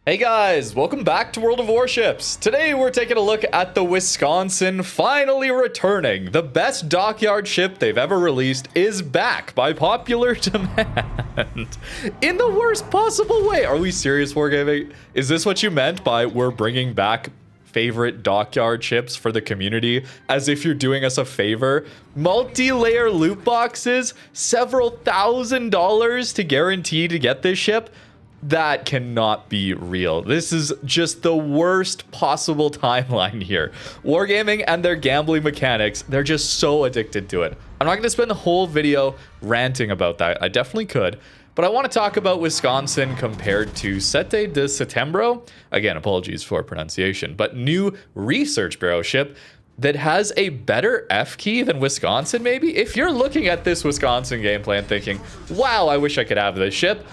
Hey guys, welcome back to World of Warships. Today we're taking a look at the Wisconsin finally returning. The best dockyard ship they've ever released is back by popular demand. In the worst possible way. Are we serious, Wargaming? Is this what you meant by we're bringing back favorite dockyard ships for the community as if you're doing us a favor? Multi-layer loot boxes, several $1,000s to guarantee to get this ship? That cannot be real. This is just the worst possible timeline here. Wargaming and their gambling mechanics, they're just so addicted to it. I'm not going to spend the whole video ranting about that. I definitely could. But I want to talk about Wisconsin compared to Setembro. Again, apologies for pronunciation, but new Research Bureau ship that has a better F key than Wisconsin, maybe? If you're looking at this Wisconsin gameplay and thinking, wow, I wish I could have this ship,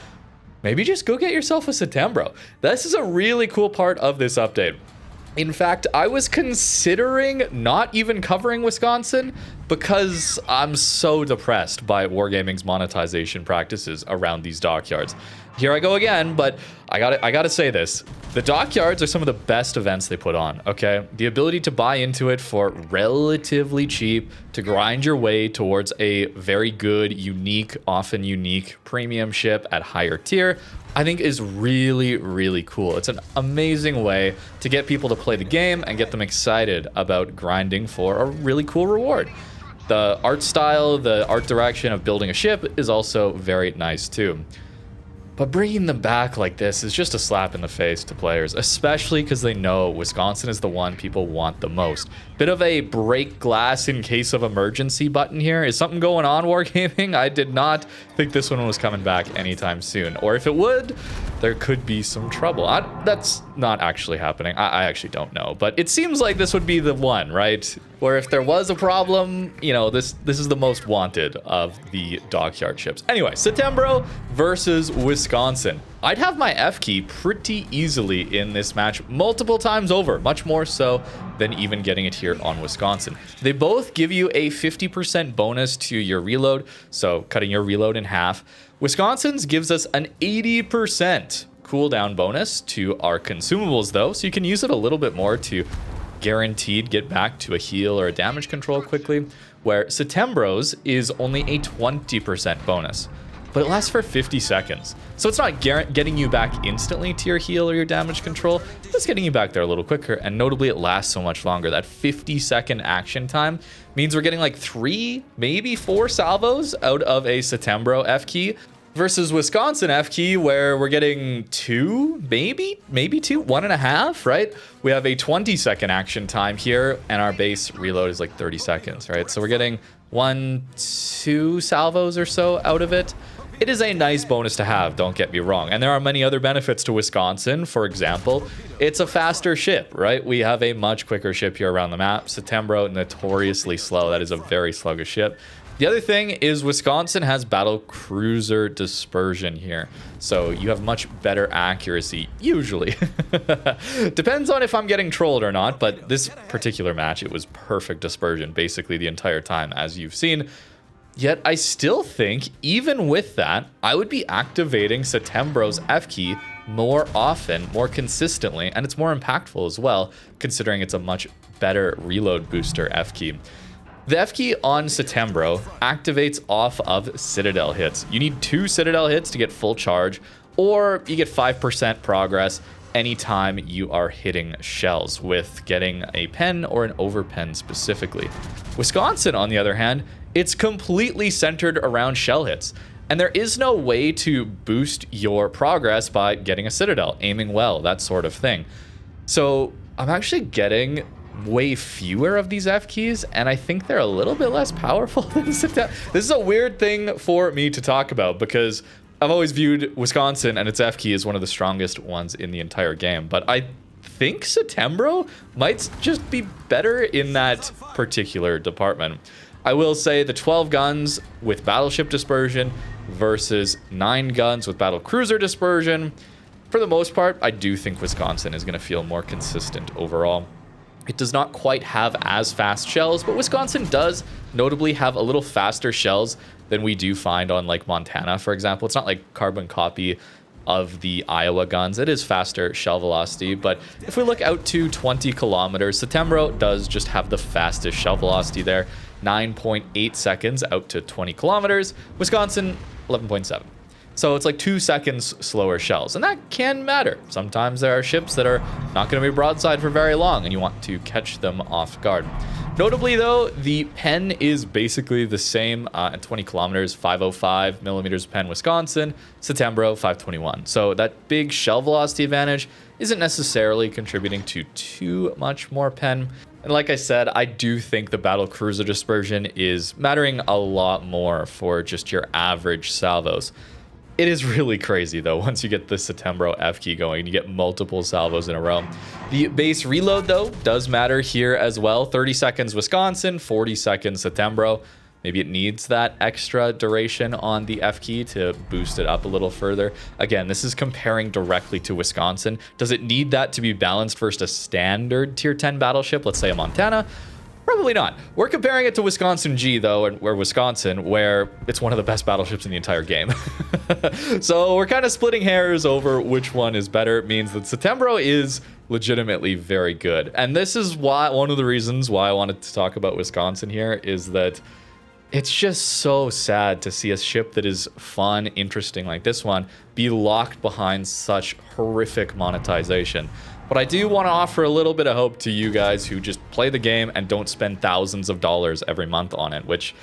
maybe just go get yourself a Setembro. This is a really cool part of this update. In fact, I was considering not even covering Wisconsin because I'm so depressed by Wargaming's monetization practices around these dockyards. Here I go again, but I gotta say this. The dockyards are some of the best events they put on, okay? The ability to buy into it for relatively cheap, to grind your way towards a very good, unique, often unique premium ship at higher tier, I think is really, really cool. It's an amazing way to get people to play the game and get them excited about grinding for a really cool reward. The art style, the art direction of building a ship is also very nice too. But bringing them back like this is just a slap in the face to players, especially because they know Wisconsin is the one people want the most. Bit of a break glass in case of emergency button here. Is something going on, Wargaming? I did not think this one was coming back anytime soon. Or if it would, there could be some trouble. That's not actually happening. I actually don't know. But it seems like this would be the one, right? Where if there was a problem, you know, this is the most wanted of the dockyard ships. Anyway, Setembro versus Wisconsin. I'd have my F key pretty easily in this match multiple times over, much more so than even getting it here on Wisconsin. They both give you a 50% bonus to your reload, so cutting your reload in half. Wisconsin's gives us an 80% cooldown bonus to our consumables though, so you can use it a little bit more to guaranteed get back to a heal or a damage control quickly, where Setembro's is only a 20% bonus, but it lasts for 50 seconds. So it's not getting you back instantly to your heal or your damage control, it's getting you back there a little quicker, and notably it lasts so much longer. That 50-second action time means we're getting like 3, maybe 4 salvos out of a Setembro F key, versus Wisconsin F key, where we're getting 2, maybe 2, 1.5, right? We have a 20-second action time here, and our base reload is like 30 seconds, right? So we're getting 1, 2 salvos or so out of it. It is a nice bonus to have, don't get me wrong. And there are many other benefits to Wisconsin. For example, it's a faster ship, right? We have a much quicker ship here around the map. Setembro, notoriously slow. That is a very sluggish ship. The other thing is Wisconsin has battle cruiser dispersion here, so you have much better accuracy, usually. Depends on if I'm getting trolled or not, but this particular match, it was perfect dispersion basically the entire time, as you've seen. Yet I still think, even with that, I would be activating Setembro's F key more often, more consistently, and it's more impactful as well, considering it's a much better reload booster F key. The F key on Setembro activates off of Citadel hits. You need 2 Citadel hits to get full charge, or you get 5% progress anytime you are hitting shells with getting a pen or an overpen specifically. Wisconsin, on the other hand, it's completely centered around shell hits, and there is no way to boost your progress by getting a Citadel, aiming well, that sort of thing. So I'm actually getting way fewer of these F keys, and I think they're a little bit less powerful than Setembro. This is a weird thing for me to talk about because I've always viewed Wisconsin and its F key as one of the strongest ones in the entire game, but I think Setembro might just be better in that particular department. I will say the 12 guns with battleship dispersion versus 9 guns with battle cruiser dispersion, for the most part, I do think Wisconsin is going to feel more consistent overall. It does not quite have as fast shells, but Wisconsin does notably have a little faster shells than we do find on like Montana, for example. It's not like carbon copy of the Iowa guns. It is faster shell velocity, but if we look out to 20 kilometers, Setembro does just have the fastest shell velocity there, 9.8 seconds out to 20 kilometers. Wisconsin, 11.7. So it's like 2 seconds slower shells, and that can matter. Sometimes there are ships that are not going to be broadside for very long, and you want to catch them off guard. Notably, though, the pen is basically the same at 20 kilometers, 505 millimeters pen Wisconsin, Setembro 521. So that big shell velocity advantage isn't necessarily contributing to too much more pen. And like I said, I do think the battle cruiser dispersion is mattering a lot more for just your average salvos. It is really crazy, though, once you get the Setembro F key going, you get multiple salvos in a row. The base reload, though, does matter here as well. 30 seconds Wisconsin, 40 seconds Setembro. Maybe it needs that extra duration on the F key to boost it up a little further. Again, this is comparing directly to Wisconsin. Does it need that to be balanced versus a standard tier 10 battleship, let's say a Montana? Probably not. We're comparing it to Wisconsin G, though, and where it's one of the best battleships in the entire game. So we're kind of splitting hairs over which one is better. It means that Setembro is legitimately very good. And this is why one of the reasons why I wanted to talk about Wisconsin here is that it's just so sad to see a ship that is fun, interesting like this one be locked behind such horrific monetization. But I do want to offer a little bit of hope to you guys who just play the game and don't spend thousands of dollars every month on it, which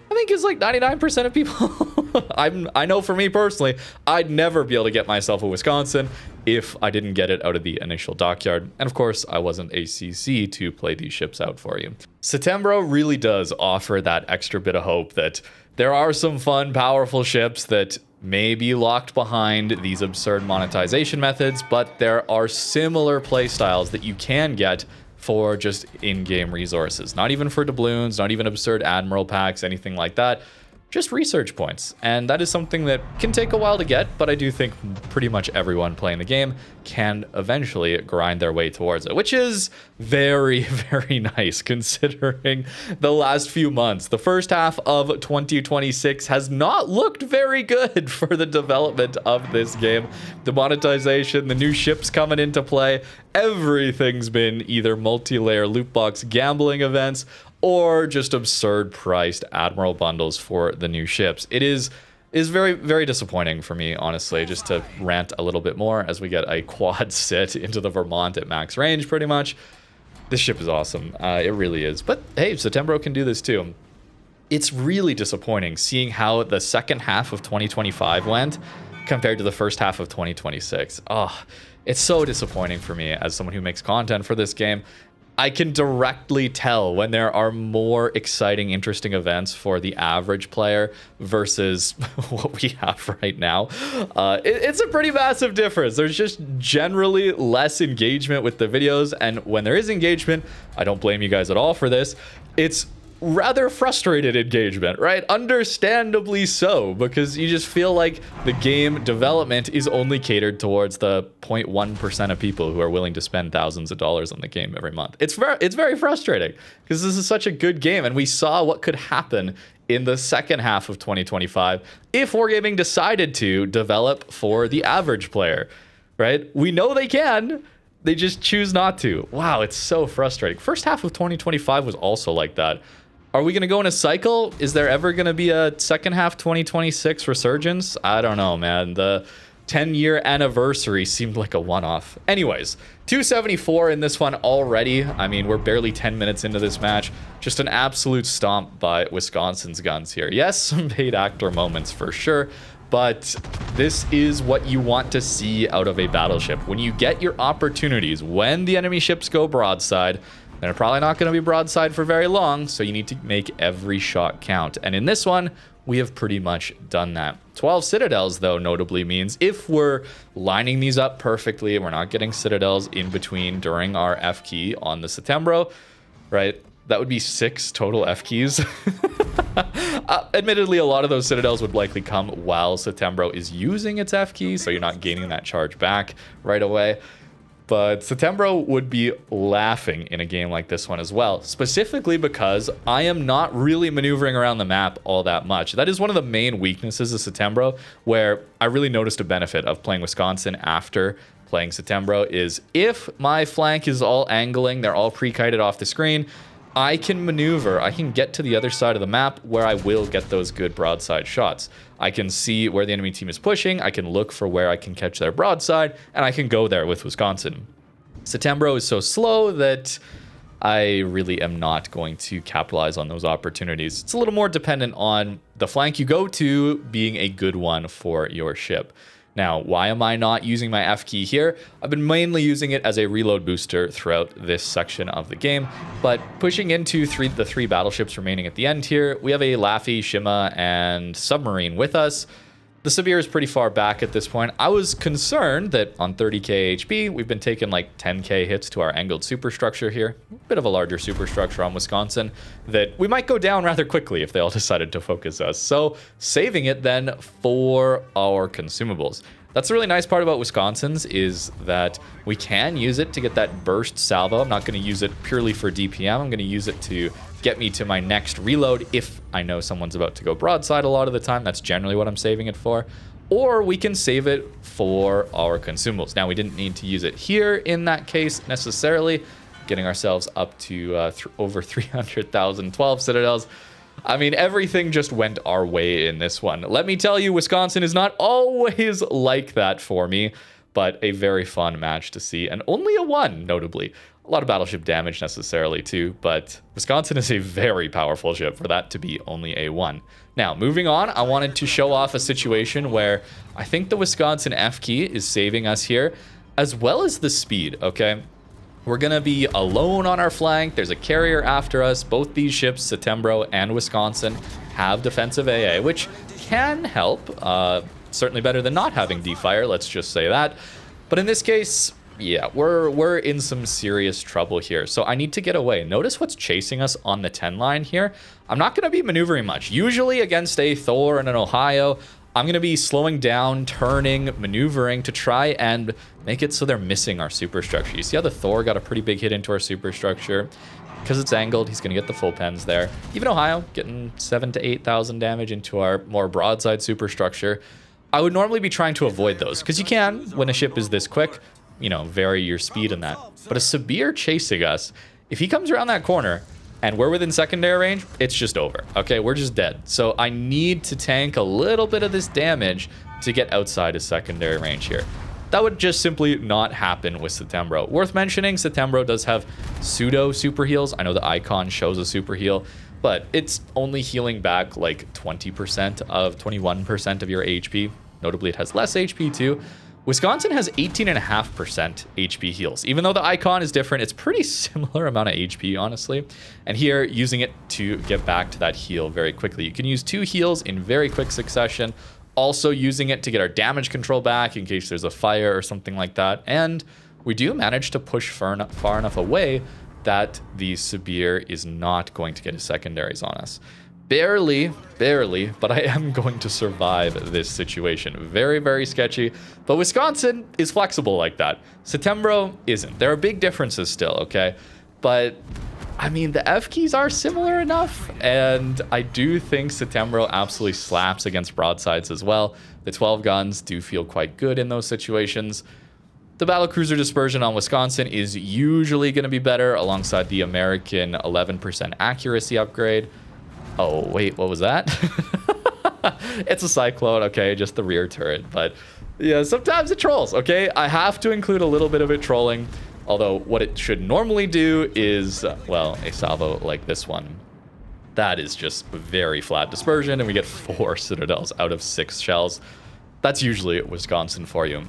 I think is like 99% of people. I know for me personally, I'd never be able to get myself a Wisconsin if I didn't get it out of the initial dockyard. And of course, I wasn't ACC to play these ships out for you. Setembro really does offer that extra bit of hope that there are some fun, powerful ships that may be locked behind these absurd monetization methods, but there are similar playstyles that you can get for just in-game resources. Not even for doubloons, not even absurd admiral packs, anything like that. Just research points. And that is something that can take a while to get, but I do think pretty much everyone playing the game can eventually grind their way towards it, which is very, very nice considering the last few months. The first half of 2026 has not looked very good for the development of this game. The monetization, the new ships coming into play, everything's been either multi-layer loot box gambling events or just absurd priced admiral bundles for the new ships. It is very, very disappointing for me, honestly, just to rant a little bit more as we get a quad sit into the Vermont at max range, pretty much. This ship is awesome. It really is. But hey, Setembro can do this too. It's really disappointing seeing how the second half of 2025 went compared to the first half of 2026. Oh, it's so disappointing for me as someone who makes content for this game. I can directly tell when there are more exciting, interesting events for the average player versus what we have right now. It's a pretty massive difference. There's just generally less engagement with the videos, and when there is engagement, I don't blame you guys at all for this. It's rather frustrated engagement, right? Understandably so, because you just feel like the game development is only catered towards the 0.1% of people who are willing to spend thousands of dollars on the game every month. It's very frustrating because this is such a good game, and we saw what could happen in the second half of 2025 if Wargaming decided to develop for the average player, right? We know they can. They just choose not to. Wow, it's so frustrating. First half of 2025 was also like that. Are we going to go in a cycle? Is there ever going to be a second half 2026 resurgence? I don't know, man. The 10-year anniversary seemed like a one-off. Anyways, 274 in this one already. I mean, we're barely 10 minutes into this match. Just an absolute stomp by Wisconsin's guns here. Yes, some paid actor moments for sure, but this is what you want to see out of a battleship. When you get your opportunities, when the enemy ships go broadside, they're probably not going to be broadside for very long, so you need to make every shot count. And in this one, we have pretty much done that. 12 citadels, though, notably means if we're lining these up perfectly and we're not getting citadels in between during our F key on the Setembro, right? That would be 6 total F keys. Admittedly, a lot of those citadels would likely come while Setembro is using its F key, so you're not gaining that charge back right away. But Setembro would be laughing in a game like this one as well, specifically because I am not really maneuvering around the map all that much. That is one of the main weaknesses of Setembro, where I really noticed a benefit of playing Wisconsin after playing Setembro is if my flank is all angling, they're all pre-kited off the screen, I can maneuver, I can get to the other side of the map where I will get those good broadside shots. I can see where the enemy team is pushing, I can look for where I can catch their broadside, and I can go there with Wisconsin. Setembro is so slow that I really am not going to capitalize on those opportunities. It's a little more dependent on the flank you go to being a good one for your ship. Now, why am I not using my F key here? I've been mainly using it as a reload booster throughout this section of the game, but pushing into the three battleships remaining at the end here, we have a Laffy, Shima, and Submarine with us. The Sabir is pretty far back at this point. I was concerned that on 30k HP, we've been taking like 10k hits to our angled superstructure here. A bit of a larger superstructure on Wisconsin, that we might go down rather quickly if they all decided to focus us. So saving it then for our consumables. That's the really nice part about Wisconsin's is that we can use it to get that burst salvo. I'm not going to use it purely for DPM. I'm going to use it to get me to my next reload if I know someone's about to go broadside a lot of the time. That's generally what I'm saving it for. Or we can save it for our consumables. Now, we didn't need to use it here in that case necessarily, getting ourselves up to over 300,000, 12 citadels. I mean, everything just went our way in this one. Let me tell you, Wisconsin is not always like that for me, but a very fun match to see, and only a 1, notably. A lot of battleship damage necessarily too, but Wisconsin is a very powerful ship for that to be only a 1. Now, moving on, I wanted to show off a situation where I think the Wisconsin F key is saving us here, as well as the speed, okay? We're going to be alone on our flank. There's a carrier after us. Both these ships, Setembro and Wisconsin, have defensive AA, which can help. Certainly better than not having D-Fire, let's just say that. But in this case, yeah, we're in some serious trouble here. So I need to get away. Notice what's chasing us on the 10 line here. I'm not going to be maneuvering much. Usually against a Thor and an Ohio, I'm going to be slowing down, turning, maneuvering to try and make it so they're missing our superstructure. You see how the Thor got a pretty big hit into our superstructure? Because it's angled, he's going to get the full pens there. Even Ohio getting 7,000 to 8,000 damage into our more broadside superstructure. I would normally be trying to avoid those, because you can, when a ship is this quick, you know, vary your speed in that. But a Sabir chasing us, if he comes around that corner, and we're within secondary range, it's just over. Okay, we're just dead. So I need to tank a little bit of this damage to get outside of secondary range here. That would just simply not happen with Setembro. Worth mentioning, Setembro does have pseudo super heals. I know the icon shows a super heal, but it's only healing back like 20% of 21% of your HP. Notably, it has less HP too. Wisconsin has 18.5% HP heals. Even though the icon is different, it's pretty similar amount of HP, honestly. And here, using it to get back to that heal very quickly. You can use 2 heals in very quick succession. Also using it to get our damage control back in case there's a fire or something like that. And we do manage to push far enough away that the Sabir is not going to get his secondaries on us. Barely, but I am going to survive this situation. Very, very sketchy, but Wisconsin is flexible like that. Setembro isn't. There are big differences still, okay? But, I mean, the F keys are similar enough, and I do think Setembro absolutely slaps against broadsides as well. The 12 guns do feel quite good in those situations. The battlecruiser dispersion on Wisconsin is usually going to be better alongside the American 11% accuracy upgrade. Oh, wait, what was that? It's a Cyclone, okay, just the rear turret. But yeah, sometimes it trolls, okay? I have to include a little bit of it trolling. Although what it should normally do is, well, a salvo like this one. That is just very flat dispersion, and we get 4 citadels out of 6 shells. That's usually Wisconsin for you.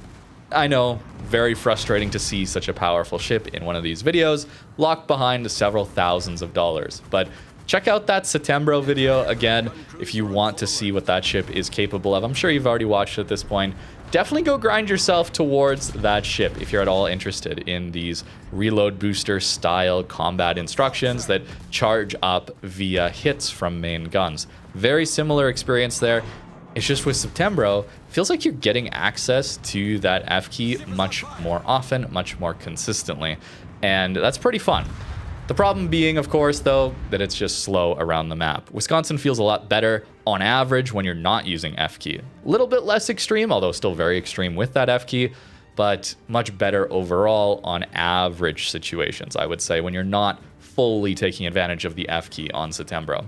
I know, very frustrating to see such a powerful ship in one of these videos, locked behind several thousands of dollars. But check out that Setembro video again if you want to see what that ship is capable of. I'm sure you've already watched it at this point. Definitely go grind yourself towards that ship if you're at all interested in these reload booster style combat instructions that charge up via hits from main guns. Very similar experience there. It's just with Setembro, feels like you're getting access to that F key much more often, much more consistently. And that's pretty fun. The problem being, of course, though, that it's just slow around the map. Wisconsin feels a lot better on average when you're not using F key. A little bit less extreme, although still very extreme with that F key, but much better overall on average situations, I would say, when you're not fully taking advantage of the F key on Setembro.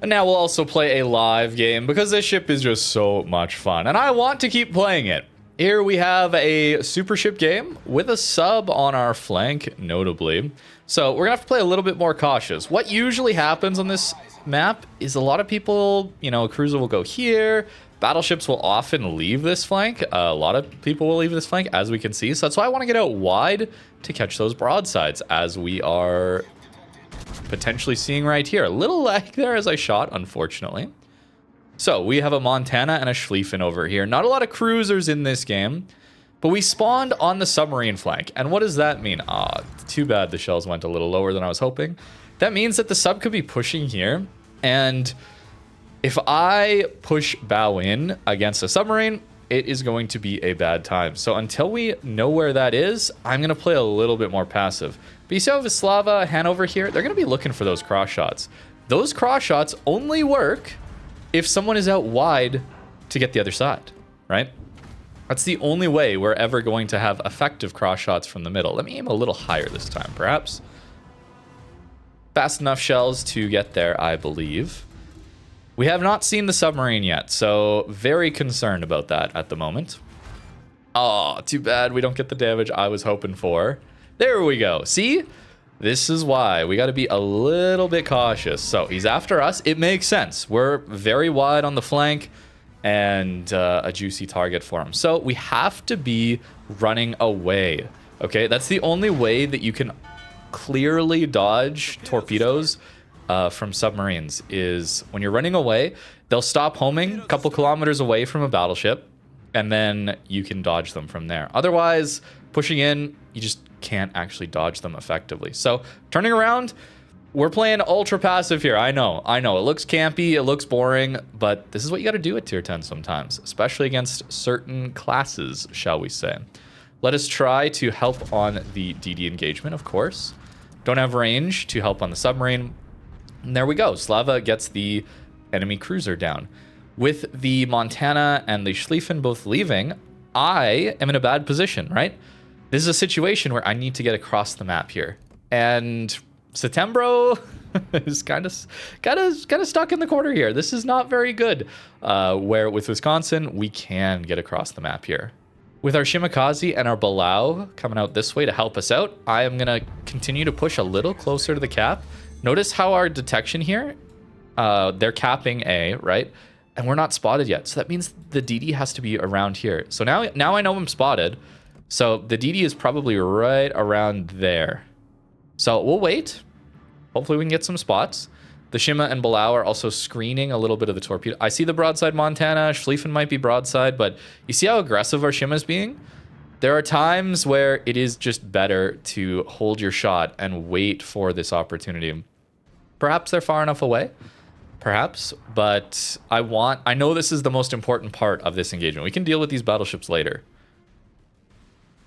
And now we'll also play a live game because this ship is just so much fun and I want to keep playing it. Here we have a super ship game with a sub on our flank, notably. So we're gonna have to play a little bit more cautious. What usually happens on this map is a lot of people, you know, a cruiser will go here. Battleships will often leave this flank. A lot of people will leave this flank, as we can see. So that's why I want to get out wide to catch those broadsides, as we are potentially seeing right here. A little lag there as I shot, unfortunately. So we have a Montana and a Schlieffen over here. Not a lot of cruisers in this game, but we spawned on the submarine flank. And what does that mean? Too bad the shells went a little lower than I was hoping. That means that the sub could be pushing here. And if I push bow in against a submarine, it is going to be a bad time. So until we know where that is, I'm going to play a little bit more passive. But you see how Wisława, Hanover here, they're going to be looking for those cross shots. Those cross shots only work if someone is out wide to get the other side, right? That's the only way we're ever going to have effective cross shots from the middle. Let me aim a little higher this time, perhaps. Fast enough shells to get there, I believe. We have not seen the submarine yet, so very concerned about that at the moment. Oh, too bad we don't get the damage I was hoping for. There we go. See? This is why we got to be a little bit cautious. So he's after us. It makes sense. We're very wide on the flank and a juicy target for him. So we have to be running away. Okay, that's the only way that you can clearly dodge torpedoes from submarines, is when you're running away, they'll stop homing a couple kilometers away from a battleship, and then you can dodge them from there. Otherwise, pushing in, you just can't actually dodge them effectively. So turning around, we're playing ultra passive here. I know. It looks campy, it looks boring, but this is what you got to do at tier 10 sometimes, especially against certain classes, shall we say. Let us try to help on the DD engagement, of course. Don't have range to help on the submarine. And there we go. Slava gets the enemy cruiser down. With the Montana and the Schlieffen both leaving, I am in a bad position, right? This is a situation where I need to get across the map here. And Setembro is kind of stuck in the corner here. This is not very good. Where with Wisconsin, we can get across the map here. With our Shimakaze and our Balau coming out this way to help us out, I am going to continue to push a little closer to the cap. Notice how our detection here, they're capping A, right? And we're not spotted yet. So that means the DD has to be around here. So now I know I'm spotted. So the DD is probably right around there. So we'll wait. Hopefully we can get some spots. The Shima and Balau are also screening a little bit of the torpedo. I see the broadside Montana. Schlieffen might be broadside, but you see how aggressive our Shima's being? There are times where it is just better to hold your shot and wait for this opportunity. Perhaps they're far enough away. Perhaps, but I know this is the most important part of this engagement. We can deal with these battleships later.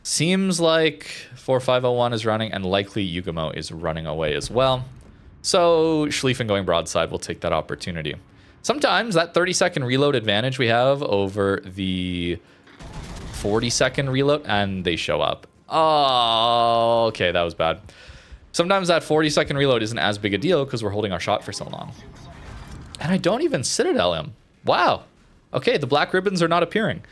Seems like 4501 is running, and likely Yugamo is running away as well. So Schlieffen going broadside will take that opportunity. Sometimes that 30-second reload advantage we have over the 40-second reload, and they show up. Oh, okay, that was bad. Sometimes that 40-second reload isn't as big a deal because we're holding our shot for so long. And I don't even Citadel him. Wow. Okay, the black ribbons are not appearing,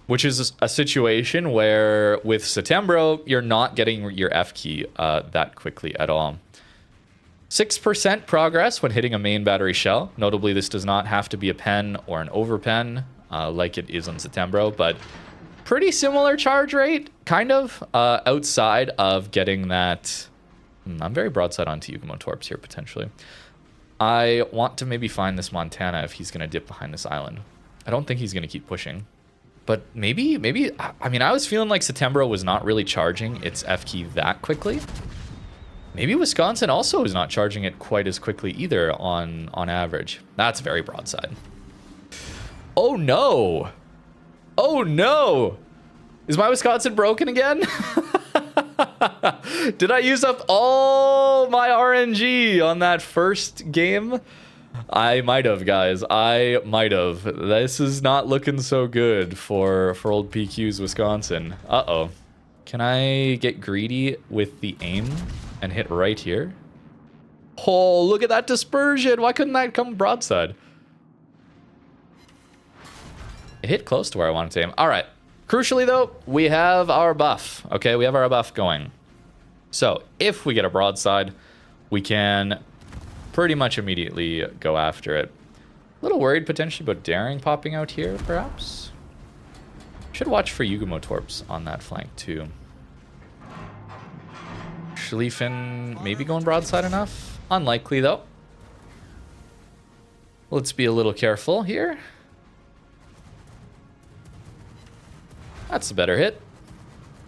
which is a situation where with Setembro, you're not getting your F key that quickly at all. 6% progress when hitting a main battery shell. Notably, this does not have to be a pen or an over pen like it is on Setembro, but pretty similar charge rate, kind of, outside of getting that. I'm very broadside onto Yugamo Torps here, potentially. I want to maybe find this Montana if he's going to dip behind this island. I don't think he's going to keep pushing. But maybe, I mean, I was feeling like Setembro was not really charging its F key that quickly. Maybe Wisconsin also is not charging it quite as quickly either on average. That's very broadside. Oh no. Oh no. Is my Wisconsin broken again? Did I use up all my RNG on that first game? I might have, guys. I might have. This is not looking so good for old PQ's Wisconsin. Uh-oh. Can I get greedy with the aim and hit right here? Oh, look at that dispersion. Why couldn't that come broadside? It hit close to where I wanted to aim. All right. Crucially, though, we have our buff. Okay, we have our buff going. So if we get a broadside, we can pretty much immediately go after it. A little worried potentially about Daring popping out here, perhaps. Should watch for Yugumo Torps on that flank, too. Schlieffen maybe going broadside enough. Unlikely, though. Let's be a little careful here. That's a better hit.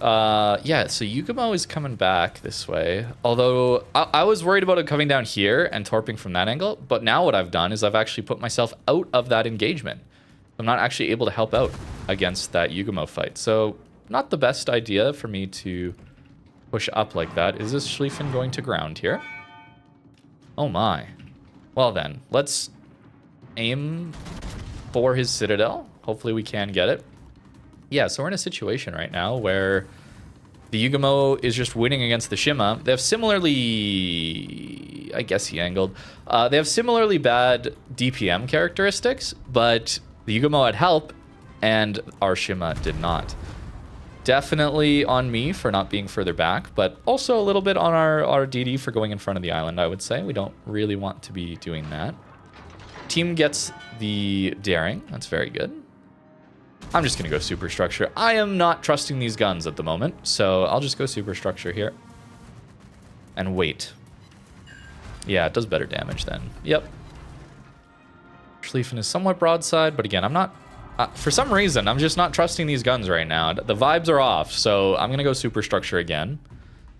Yeah, so Yugumo is coming back this way. Although, I was worried about it coming down here and torping from that angle. But now what I've done is I've actually put myself out of that engagement. I'm not actually able to help out against that Yugumo fight. So, not the best idea for me to push up like that. Is this Schlieffen going to ground here? Oh my. Well then, let's aim for his Citadel. Hopefully we can get it. Yeah, so we're in a situation right now where the Yugumo is just winning against the Shima. They have similarly... I guess he angled. They have similarly bad DPM characteristics, but the Yugumo had help, and our Shima did not. Definitely on me for not being further back, but also a little bit on our DD for going in front of the island, I would say. We don't really want to be doing that. Team gets the Daring. That's very good. I'm just going to go Superstructure. I am not trusting these guns at the moment, so I'll just go Superstructure here. And wait. Yeah, it does better damage then. Yep. Schlieffen is somewhat broadside, but again, I'm not... for some reason, I'm just not trusting these guns right now. The vibes are off, so I'm going to go Superstructure again.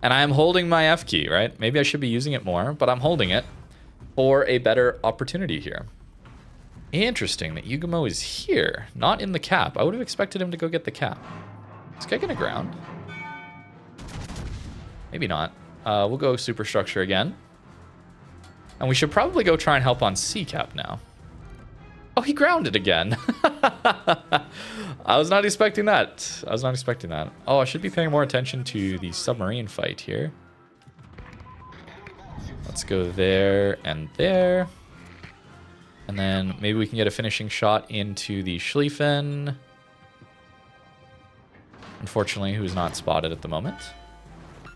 And I am holding my F key, right? Maybe I should be using it more, but I'm holding it for a better opportunity here. Interesting that Yugumo is here, not in the cap. I would have expected him to go get the cap. Is this guy gonna ground? Maybe not. We'll go Superstructure again. And we should probably go try and help on C cap now. Oh, he grounded again. I was not expecting that. I was not expecting that. Oh, I should be paying more attention to the submarine fight here. Let's go there and there. And then maybe we can get a finishing shot into the Schlieffen. Unfortunately, who's not spotted at the moment.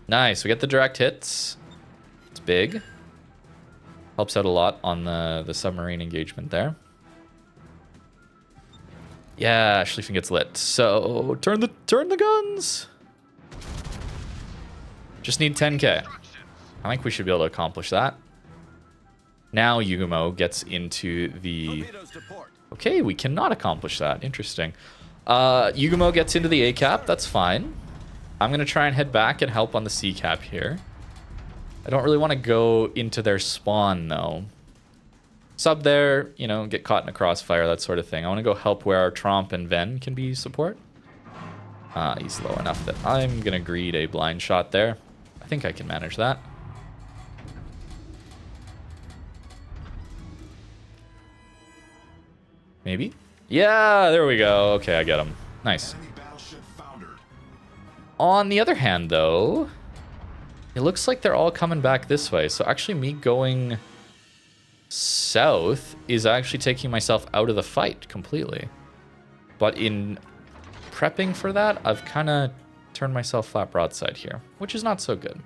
Nice, we get the direct hits. It's big. Helps out a lot on the submarine engagement there. Yeah, Schlieffen gets lit. So turn the guns. Just need 10k. I think we should be able to accomplish that. Now Yugumo gets into the... Okay, we cannot accomplish that. Interesting. Yugumo gets into the A cap. That's fine. I'm going to try and head back and help on the C cap here. I don't really want to go into their spawn, though. Sub there, you know, get caught in a crossfire, that sort of thing. I want to go help where our Tromp and Ven can be support. He's low enough that I'm going to greed a blind shot there. I think I can manage that. Maybe? Yeah, there we go. Okay, I get him. Nice. On the other hand, though, it looks like they're all coming back this way. So actually me going south is actually taking myself out of the fight completely. But in prepping for that, I've kind of turned myself flat broadside here, which is not so good.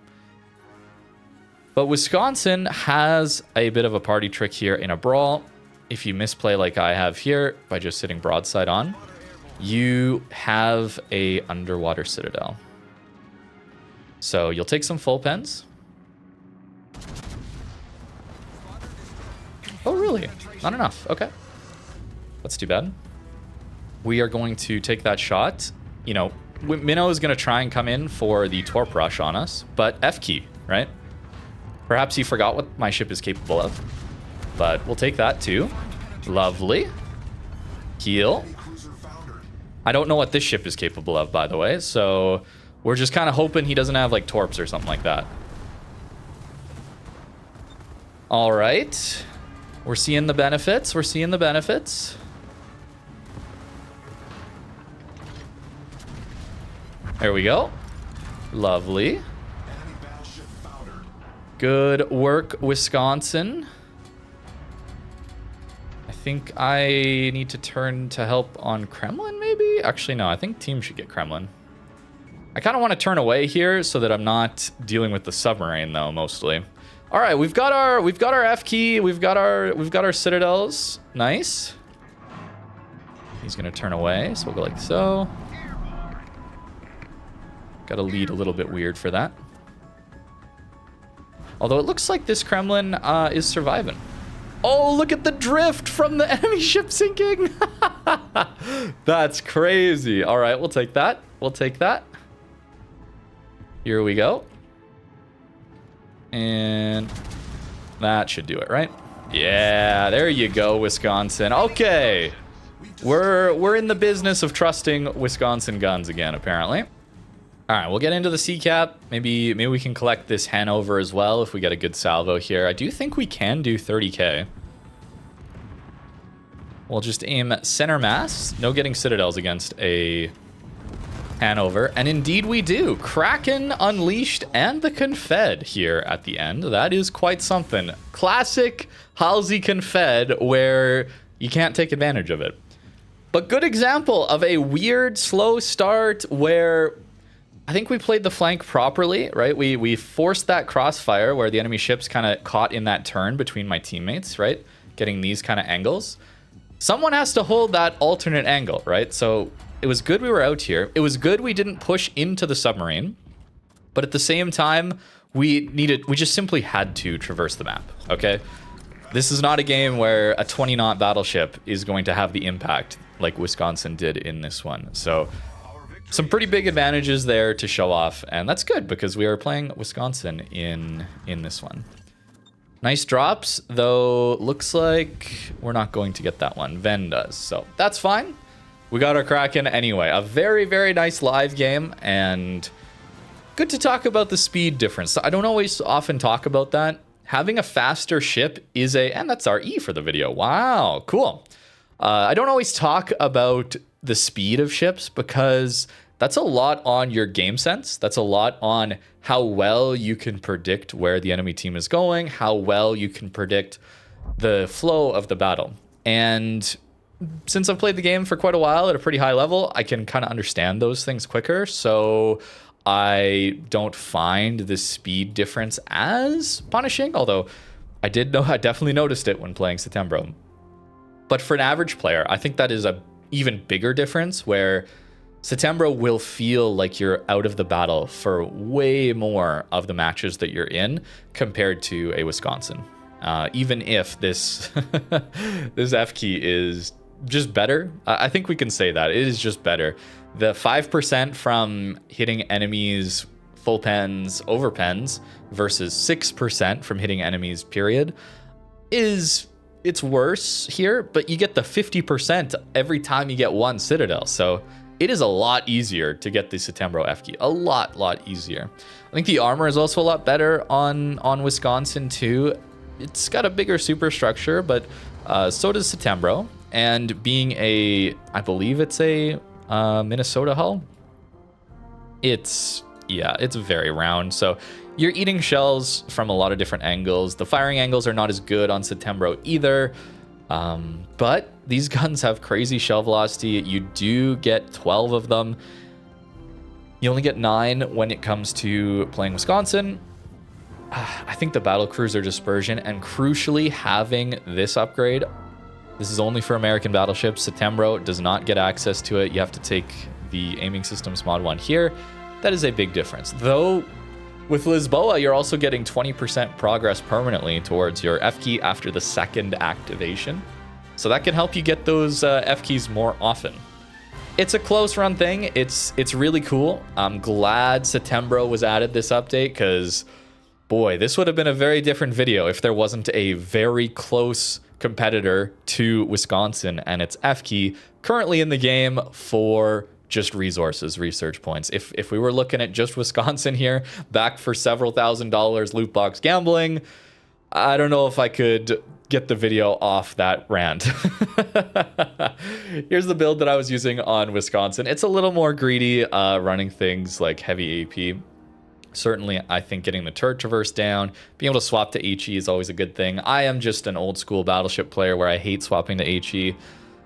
But Wisconsin has a bit of a party trick here in a brawl. If you misplay like I have here by just sitting broadside on, you have a underwater citadel. So you'll take some full pens. Oh, really? Not enough. Okay. That's too bad. We are going to take that shot. You know, Minnow is going to try and come in for the Torp rush on us, but F key, right? Perhaps he forgot what my ship is capable of. But we'll take that too. Lovely. Heal. I don't know what this ship is capable of, by the way, so we're just kind of hoping he doesn't have, like, torps or something like that. All right. We're seeing the benefits. We're seeing the benefits. There we go. Lovely. Good work, Wisconsin. I think I need to turn to help on Kremlin, maybe? Actually, no, I think team should get Kremlin. I kind of want to turn away here so that I'm not dealing with the submarine, though, mostly. All right, we've got our F key, we've got our citadels. Nice. He's gonna turn away, so we'll go like so. Gotta lead a little bit weird for that. Although it looks like this Kremlin is surviving. Oh, look at the drift from the enemy ship sinking. That's crazy. All right, we'll take that. We'll take that. Here we go. And that should do it, right? Yeah, there you go, Wisconsin. Okay. We're in the business of trusting Wisconsin guns again, apparently. All right, we'll get into the CCAP. Maybe we can collect this Hanover as well if we get a good salvo here. I do think we can do 30K. We'll just aim center mass. No getting citadels against a Hanover. And indeed we do. Kraken Unleashed and the Confed here at the end. That is quite something. Classic Halsey Confed where you can't take advantage of it. But good example of a weird slow start where I think we played the flank properly, right? We forced that crossfire where the enemy ship's kind of caught in that turn between my teammates, right? Getting these kind of angles. Someone has to hold that alternate angle, right? So it was good we were out here. It was good we didn't push into the submarine. But at the same time, we just simply had to traverse the map, okay? This is not a game where a 20-knot battleship is going to have the impact like Wisconsin did in this one. So some pretty big advantages there to show off, and that's good because we are playing Wisconsin in this one. Nice drops, though looks like we're not going to get that one. Ven does, so that's fine. We got our Kraken anyway. A very, very nice live game, and good to talk about the speed difference. I don't always often talk about that. Having a faster ship is and that's our E for the video. Wow, cool. I don't always talk about the speed of ships because that's a lot on your game sense. That's a lot on how well you can predict where the enemy team is going, how well you can predict the flow of the battle. And since I've played the game for quite a while at a pretty high level, I can kind of understand those things quicker. So I don't find the speed difference as punishing, although I definitely noticed it when playing Setembro. But for an average player, I think that is a even bigger difference where Setembro will feel like you're out of the battle for way more of the matches that you're in compared to a Wisconsin. Even if this this F key is just better, I think we can say that. It is just better. The 5% from hitting enemies full pens, over pens, versus 6% from hitting enemies, period, it's worse here, but you get the 50% every time you get one Citadel. So it is a lot easier to get the Setembro F key. A lot easier. I think the armor is also a lot better on Wisconsin too. It's got a bigger superstructure, but so does Setembro. And being I believe it's a Minnesota hull. It's very round. So you're eating shells from a lot of different angles. The firing angles are not as good on Setembro either. But these guns have crazy shell velocity. You do get 12 of them. You only get 9 when it comes to playing Wisconsin. I think the battlecruiser dispersion, and crucially having this upgrade, this is only for American battleships. Setembro does not get access to it. You have to take the aiming systems mod 1 here. That is a big difference. Though with Lisboa, you're also getting 20% progress permanently towards your F key after the second activation. So that can help you get those F keys more often. It's a close run thing. It's really cool. I'm glad Setembro was added this update because, boy, this would have been a very different video if there wasn't a very close competitor to Wisconsin and its F key currently in the game for just resources, research points. If we were looking at just Wisconsin here, back for several $1,000s loot box gambling, I don't know if I could get the video off that rant. Here's the build that I was using on Wisconsin. It's a little more greedy, running things like heavy AP. Certainly, I think getting the turret traverse down, being able to swap to HE is always a good thing. I am just an old school battleship player where I hate swapping to HE.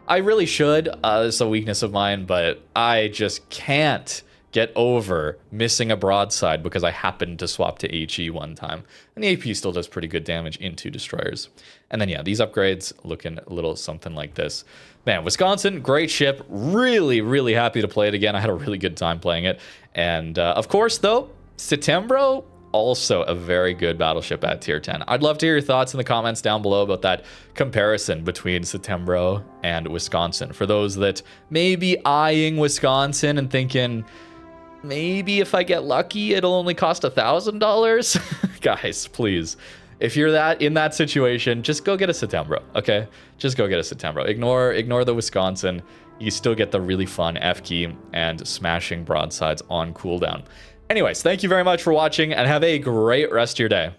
I really should. It's a weakness of mine, but I just can't get over missing a broadside because I happened to swap to HE one time. And the AP still does pretty good damage into destroyers. And then, yeah, these upgrades looking a little something like this. Man, Wisconsin, great ship. Really, really happy to play it again. I had a really good time playing it. And of course, though, Setembro, also a very good battleship at tier 10. I'd love to hear your thoughts in the comments down below about that comparison between Setembro and Wisconsin. For those that may be eyeing Wisconsin and thinking, maybe if I get lucky, it'll only cost $1,000. Guys, please. If you're in that situation, just go get a Setembro, okay? Just go get a Setembro. Ignore the Wisconsin. You still get the really fun F key and smashing broadsides on cooldown. Anyways, thank you very much for watching and have a great rest of your day.